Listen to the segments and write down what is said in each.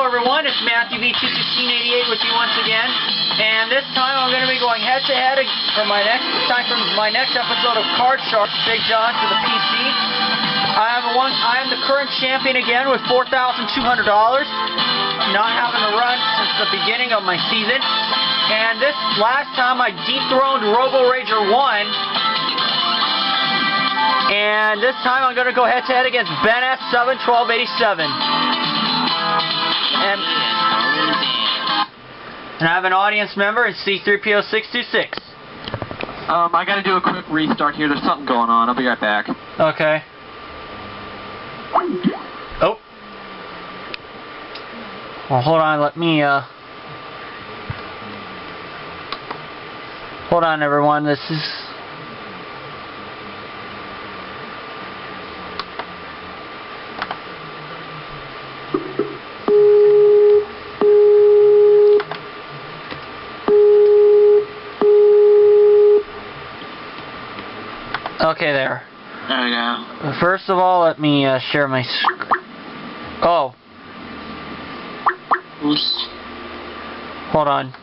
Hello everyone, it's MathewV21688 with you once again, and this time I'm going to be going head-to-head for my next episode of Card Shark, BigJon's to the PC. I am the current champion again with $4,200, not having to run since the beginning of my season, and this last time I dethroned RoboRager 1, and this time I'm going to go head-to-head against BenS71287. And I have an audience member in C3PO626. I gotta do a quick restart here. There's something going on. I'll be right back. Okay. Oh. Well, hold on. Let me, hold on, everyone. This is... Okay, there. There we go. First of all, let me share my screen. Oh. Oops. Hold on.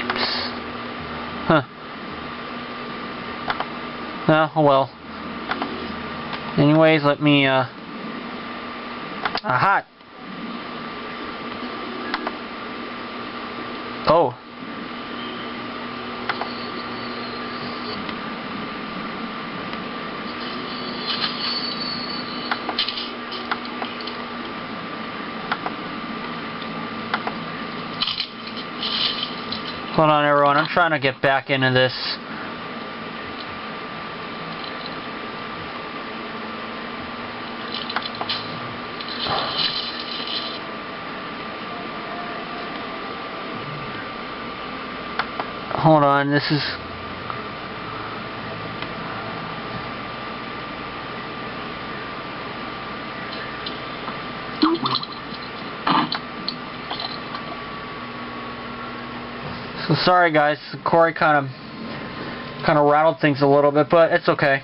Oops. Huh. Oh, well. Anyways, let me, Aha! Oh. Hold on, everyone. I'm trying to get back into this. Hold on, this is... So sorry guys, Corey kind of rattled things a little bit, but it's okay.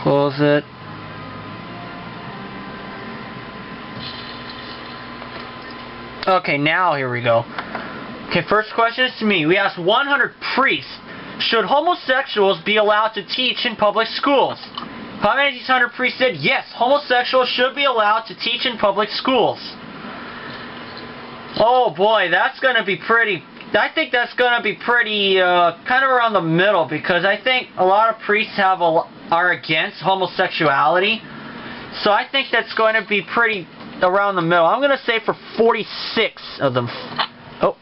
Close it. Okay, now here we go. Okay, first question is to me. We asked 100 priests, should homosexuals be allowed to teach in public schools? How many of these 100 priests said yes, homosexuals should be allowed to teach in public schools? Oh boy, that's going to be pretty... I think that's going to be pretty, kind of around the middle, because I think a lot of priests are against homosexuality. So I think that's going to be pretty around the middle. I'm going to say for 46 of them. Oh,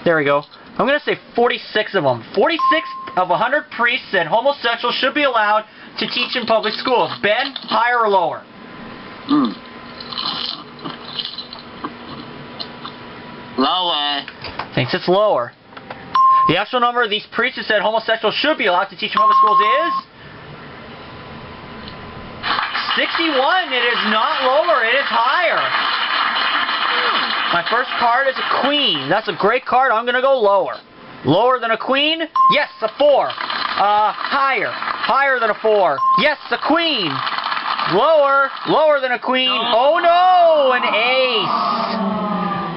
there we go. I'm going to say 46 of them. 46 of 100 priests said homosexuals should be allowed to teach in public schools. Ben, higher or lower? Lower. Thinks it's lower. The actual number of these priests who said homosexuals should be allowed to teach in public schools is 61. It is not lower. It is higher. My first card is a queen. That's a great card. I'm going to go lower. Lower than a queen? Yes, a 4. Higher. Higher than a 4. Yes, a queen. Lower. Lower than a queen. Oh no, an ace.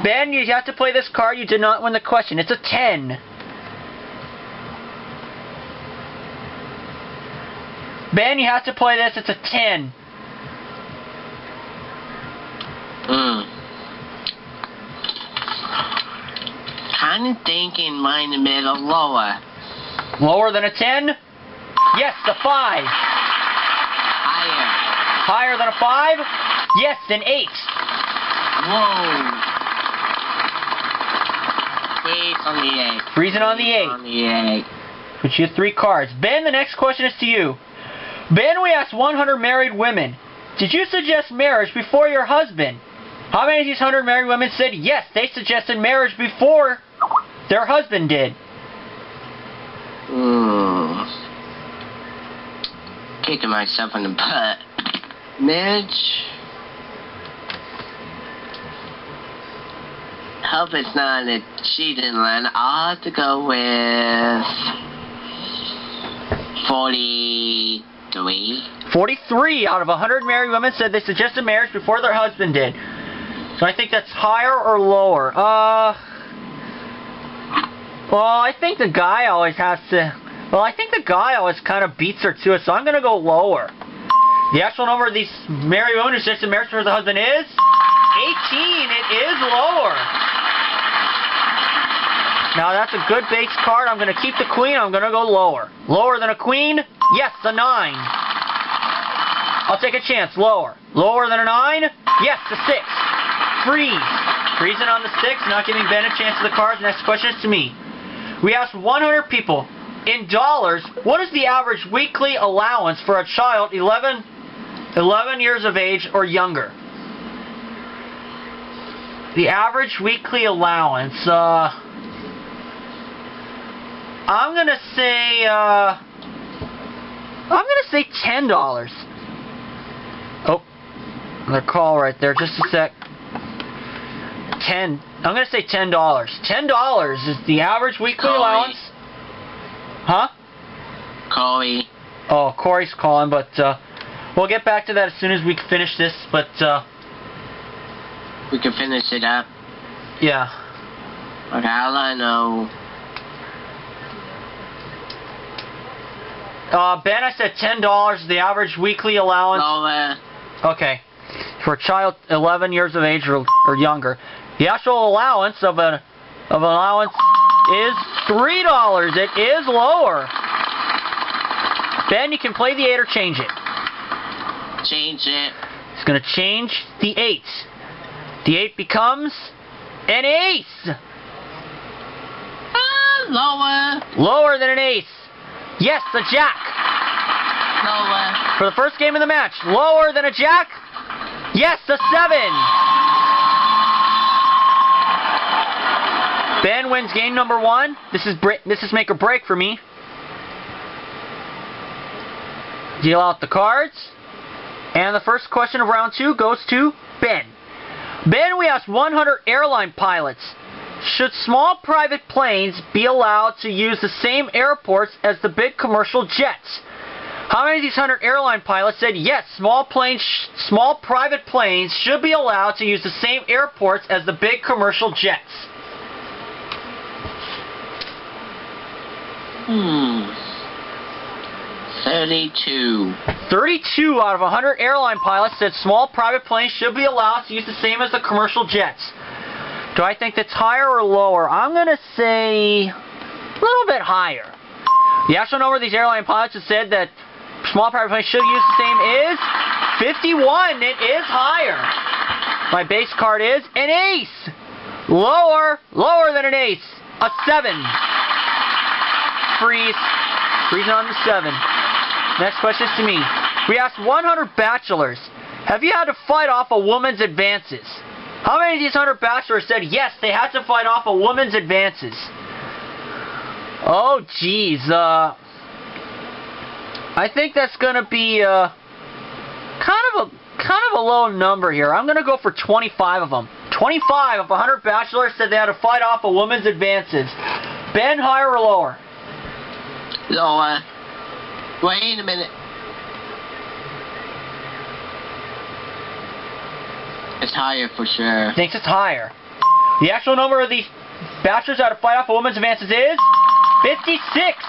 Ben, you have to play this card. You did not win the question. It's a 10. Ben, you have to play this. It's a 10. Kind of thinking mine in the middle, lower. Lower than a 10? Yes, a 5. Higher. Higher than a 5? Yes, an 8. Whoa. Freeze on the 8. Freezing on the 8. On the 8. Put you 3 cards. Ben, the next question is to you. Ben, we asked 100 married women, did you suggest marriage before your husband? How many of these 100 married women said yes, they suggested marriage before their husband did? Kicking myself in the butt. Marriage. Hope it's not a cheating line. I'll have to go with 43. 43 out of 100 married women said they suggested marriage before their husband did. So I think that's higher or lower. Well, I think the guy always has to... Well, I think the guy always kind of beats her to it, so I'm going to go lower. The actual number of these married women who suggested marriage before the husband is... 18. It is lower. Now, that's a good base card. I'm going to keep the queen. I'm going to go lower. Lower than a queen? Yes, a 9. I'll take a chance. Lower. Lower than a 9? Yes, a 6. Freeze. Freezing on the 6, not giving Ben a chance to the cards. Next question is to me. We asked 100 people, in dollars, what is the average weekly allowance for a child 11 years of age or younger? The average weekly allowance, I'm gonna say $10. Oh, another call right there. Just a sec. I'm gonna say $10. $10 is the average weekly allowance. Huh? Corey. Oh, Corey's calling, but we'll get back to that as soon as we finish this. But we can finish it up. Yeah. Okay, all I know. Ben, I said $10 is the average weekly allowance. Lower. Okay. For a child 11 years of age or younger. The actual allowance of an allowance is $3. It is lower. Ben, you can play the 8 or change it. Change it. It's going to change the 8. The 8 becomes an ace. Lower. Lower than an ace. Yes, a jack. Lower. For the first game of the match, lower than a jack. Yes, a 7. Ben wins game number 1. This is make or break for me. Deal out the cards. And the first question of round 2 goes to Ben. Ben, we asked 100 airline pilots. Should small private planes be allowed to use the same airports as the big commercial jets? How many of these 100 airline pilots said yes, small private planes should be allowed to use the same airports as the big commercial jets? 32. 32 out of 100 airline pilots said small private planes should be allowed to use the same as the commercial jets. Do I think that's higher or lower? I'm going to say a little bit higher. The actual number of these airline pilots who said that small private planes should use the same is 51. It is higher. My base card is an ace. Lower than an ace. A 7. Freeze. Freezing on the 7. Next question is to me. We asked 100 bachelors, have you had to fight off a woman's advances? How many of these 100 bachelors said yes, they had to fight off a woman's advances? Oh, geez. I think that's going to be kind of a low number here. I'm going to go for 25 of them. 25 of 100 bachelors said they had to fight off a woman's advances. Ben, higher or lower? Lower. Wait a minute. It's higher for sure. Thinks it's higher. The actual number of these bachelors that had to fight off a woman's advances is 56.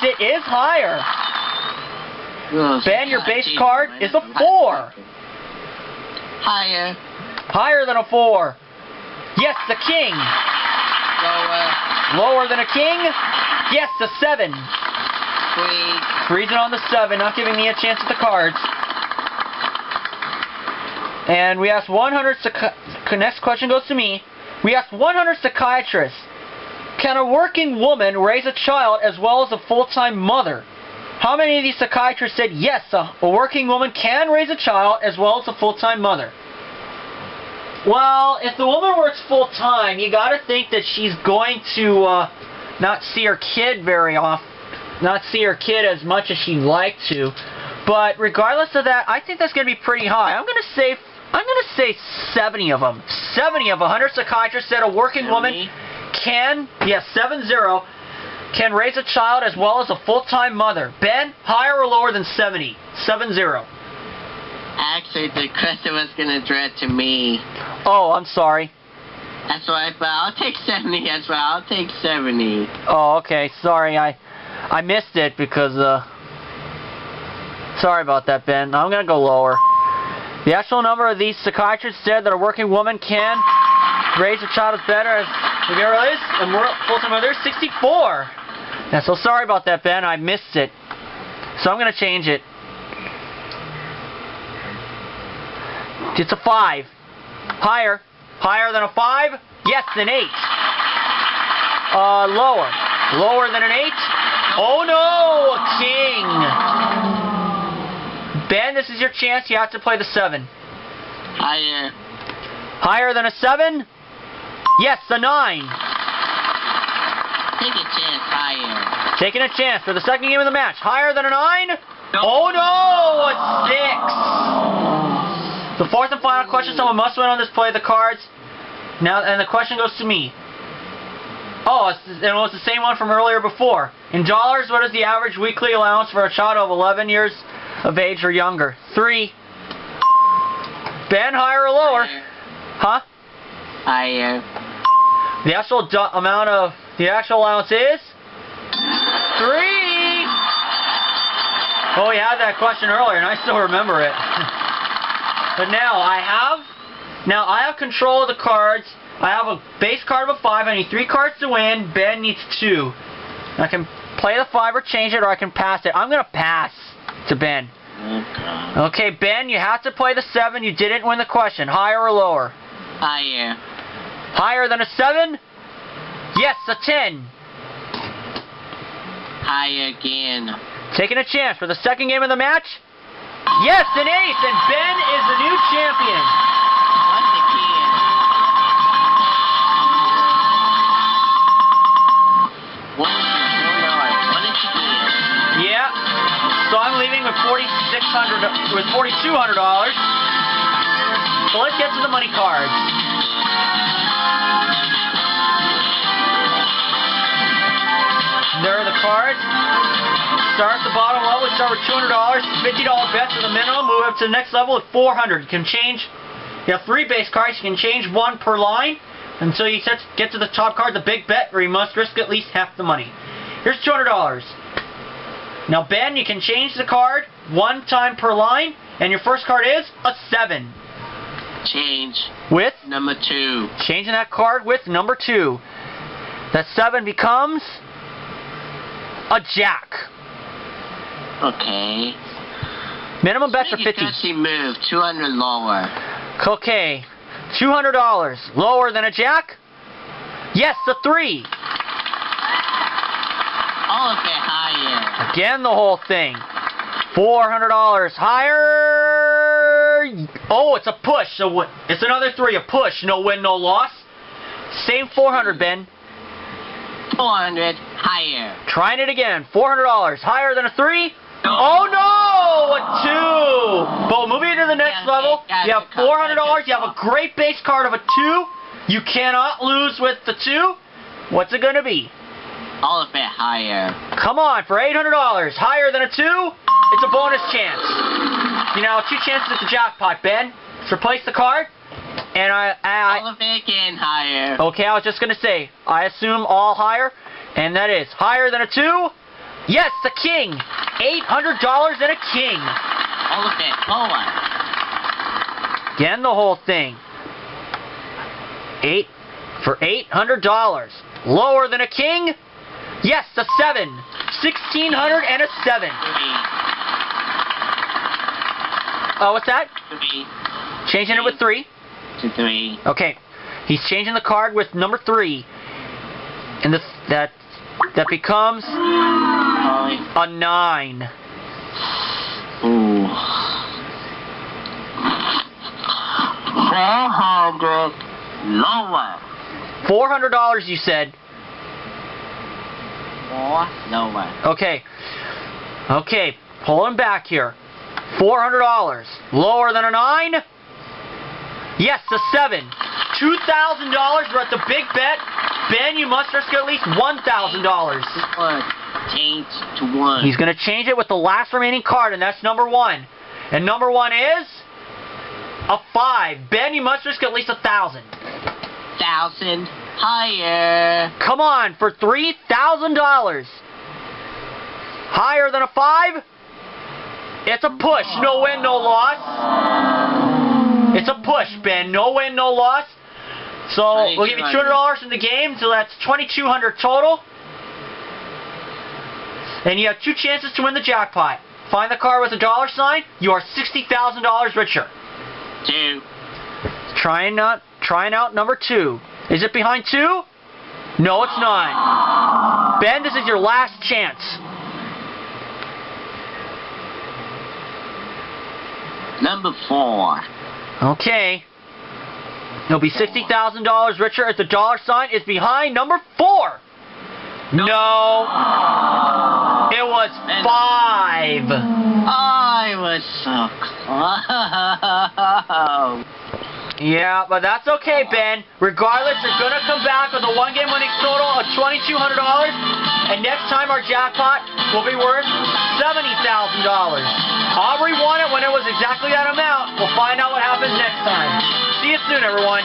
It is higher. Ben, your base card is a 4. Higher. Higher than a 4. Yes, the king. Lower. Lower than a king. Yes, the 7. Freeze. Freezing on the 7, not giving me a chance at the cards. And we asked 100... Next question goes to me. We asked 100 psychiatrists, can a working woman raise a child as well as a full-time mother? How many of these psychiatrists said yes, a working woman can raise a child as well as a full-time mother? Well, if the woman works full-time, you gotta think that she's going to not see her kid very often. not see her kid as much as she'd like to. But regardless of that, I think that's going to be pretty high. I'm going to say 70 of them. 70 of 100 psychiatrists said a working woman can, yes, 70, can raise a child as well as a full-time mother. Ben, higher or lower than 70? 70. Actually, the question was going to direct to me. Oh, I'm sorry. That's why, but I'll take 70 as well. I'll take 70. Oh, okay. Sorry, I missed it because, sorry about that, Ben. I'm going to go lower. The actual number of these psychiatrists said that a working woman can raise a child as better as the girl is, and full-time mother is 64. Yeah, so sorry about that, Ben. I missed it. So I'm going to change it. It's a 5. Higher. Higher than a 5? Yes, an 8. Lower. Lower than an 8? Oh no, a king. Ben, this is your chance. You have to play the 7. Higher. Higher than a 7? Yes, a 9. Take a chance higher. Taking a chance for the second game of the match. Higher than a 9? Oh no, a 6. The fourth and final question. Someone must win on this play of the cards. Now, and the question goes to me. Oh, it was the same one from earlier before. In dollars, what is the average weekly allowance for a child of 11 years of age or younger? 3. Ben, higher or lower? Huh? Higher. The actual allowance is 3. Oh, we had that question earlier, and I still remember it. But now I have control of the cards. I have a base card of a 5. I need 3 cards to win. Ben needs 2. I can play the 5 or change it, or I can pass it. I'm gonna pass to Ben. Okay, Ben, you have to play the 7. You didn't win the question. Higher or lower? Higher. Higher than a 7? Yes, a 10. Higher again. Taking a chance for the second game of the match? Yes, an ace, and Ben is the new champion. Once again. Once again. Yeah. So I'm leaving with $4,200. So let's get to the money cards. There are the cards. Start at the bottom level. We start with $200. $50 bets are the minimum. Move up to the next level at $400. You can change. You have 3 base cards. You can change 1 per line until you get to the top card, the big bet, where you must risk at least half the money. Here's $200. Now, Ben, you can change the card 1 time per line, and your first card is a 7. Change. With? Number 2. Changing that card with number 2. That 7 becomes a jack. Okay. Minimum bets are 50. Interesting move. 200 lower. Okay. $200. Lower than a jack? Yes, a 3. All of it higher. Again, the whole thing. $400 higher. Oh, it's a push. So it's another 3. A push. No win, no loss. Same 400, Ben. 400 higher. Trying it again. $400 higher than a 3. Oh no! A 2. But moving to the next level, you have $400. You have a great base card of a 2. You cannot lose with the 2. What's it gonna be? All of it higher. Come on, for $800. Higher than a 2. It's a bonus chance. You know, 2 chances at the jackpot, Ben. Let's replace the card. And all of it again higher. Okay, I was just gonna say, I assume all higher, and that is higher than a 2. Yes, the king. $800 and a king. All of it lower. Again, the whole thing. 8 for $800. Lower than a king. Yes, a 7. $1,600 and a 7. 3. What's that? 3. Changing it with 3. To 3. Okay, he's changing the card with number 3, and that becomes a 9. Ooh. 400 lower. $400, you said. 4? No way. Okay. Okay, pulling back here. $400. Lower than a 9? Yes, a 7. $2,000. We're at the big bet. Ben, you must risk at least $1,000. Change to 1. He's going to change it with the last remaining card, and that's number 1. And number 1 is a 5. Ben, you must risk at least $1,000. 1,000 higher. Come on, for $3,000. Higher than a 5? It's a push. No win, no loss. It's a push, Ben. No win, no loss. So we'll give you $200 in the game, so that's $2,200 total. And you have 2 chances to win the jackpot. Find the card with a $sign. You are $60,000 richer. 2. Trying out number 2. Is it behind 2? No, it's not. Ben, this is your last chance. Number 4. Okay. You'll be $60,000 richer if the $sign is behind number 4. No. It was 5. I was so close. Yeah, but that's okay, Ben. Regardless, you're going to come back with a 1-game winning total of $2,200. And next time our jackpot will be worth $70,000. Aubrey won it when it was exactly that amount. We'll find out what happens next time. See you soon, everyone.